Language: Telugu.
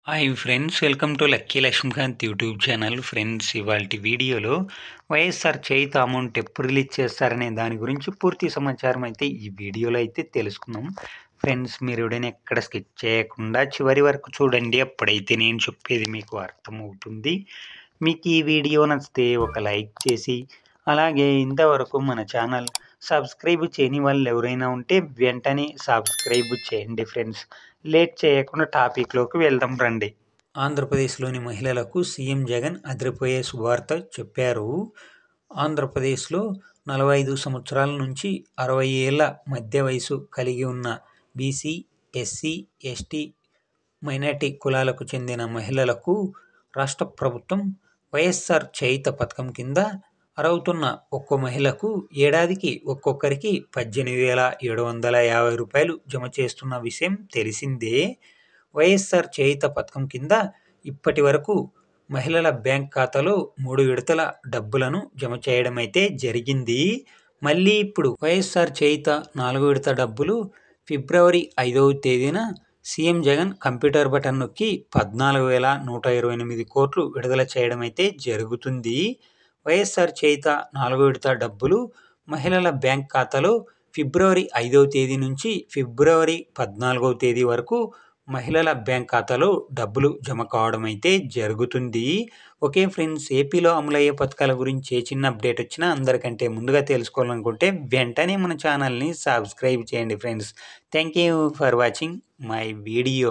Hi friends, welcome to Lucky Laxmikanth YouTube channel. Friends, ఇవాల్టి వీడియోలో వైఎస్ఆర్ చేయుత అమౌంట్ ఎప్పుడు రిలీజ్ చేస్తారనే దాని గురించి పూర్తి సమాచారం అయితే ఈ వీడియోలో అయితే తెలుసుకుందాం. ఫ్రెండ్స్, మీరు ఎవడైనా ఎక్కడ స్కిప్ చేయకుండా చివరి వరకు చూడండి, అప్పుడైతే నేను చెప్పేది మీకు అర్థమవుతుంది. మీకు ఈ వీడియో నచ్చితే ఒక లైక్ చేసి, అలాగే ఇంతవరకు మన ఛానల్ సబ్స్క్రైబ్ చేయని వాళ్ళు ఎవరైనా ఉంటే వెంటనే సబ్స్క్రైబ్ చేయండి. ఫ్రెండ్స్, లేట్ చేయకుండా టాపిక్లోకి వెళ్దాం రండి. ఆంధ్రప్రదేశ్లోని మహిళలకు సీఎం జగన్ అదిరిపోయే శుభవార్త చెప్పారు. ఆంధ్రప్రదేశ్లో 45 సంవత్సరాల నుంచి 60 ఏళ్ల మధ్య వయసు కలిగి ఉన్న బీసీ, ఎస్సీ, ఎస్టీ, మైనార్టీ కులాలకు చెందిన మహిళలకు రాష్ట్ర ప్రభుత్వం వైఎస్ఆర్ చేయుత పథకం కింద అర్హుతున్న ఒక్కో మహిళకు ఏడాదికి ఒక్కొక్కరికి 18,750 రూపాయలు జమ చేస్తున్న విషయం తెలిసిందే. వైఎస్ఆర్ చేయుత పథకం కింద ఇప్పటి వరకు మహిళల బ్యాంక్ ఖాతాలో 3 విడతల డబ్బులను జమ చేయడం అయితే జరిగింది. మళ్ళీ ఇప్పుడు వైఎస్ఆర్ చేయుత 4వ విడత డబ్బులు ఫిబ్రవరి 5వ తేదీన సీఎం జగన్ కంప్యూటర్ బటన్ నొక్కి 14,128 కోట్లు విడుదల చేయడం అయితే జరుగుతుంది. వైఎస్ఆర్ చేయుత 4వ విడత డబ్బులు మహిళల బ్యాంక్ ఖాతాలో ఫిబ్రవరి 5వ తేదీ నుంచి ఫిబ్రవరి 14వ తేదీ వరకు మహిళల బ్యాంక్ ఖాతాలో డబ్బులు జమ కావడం అయితే జరుగుతుంది. ఓకే ఫ్రెండ్స్, ఏపీలో అమలయ్యే పథకాల గురించి ఏ చిన్న అప్డేట్ వచ్చినా అందరికంటే ముందుగా తెలుసుకోవాలనుకుంటే వెంటనే మన ఛానల్ని సబ్స్క్రైబ్ చేయండి. Friends, thank you for watching my video.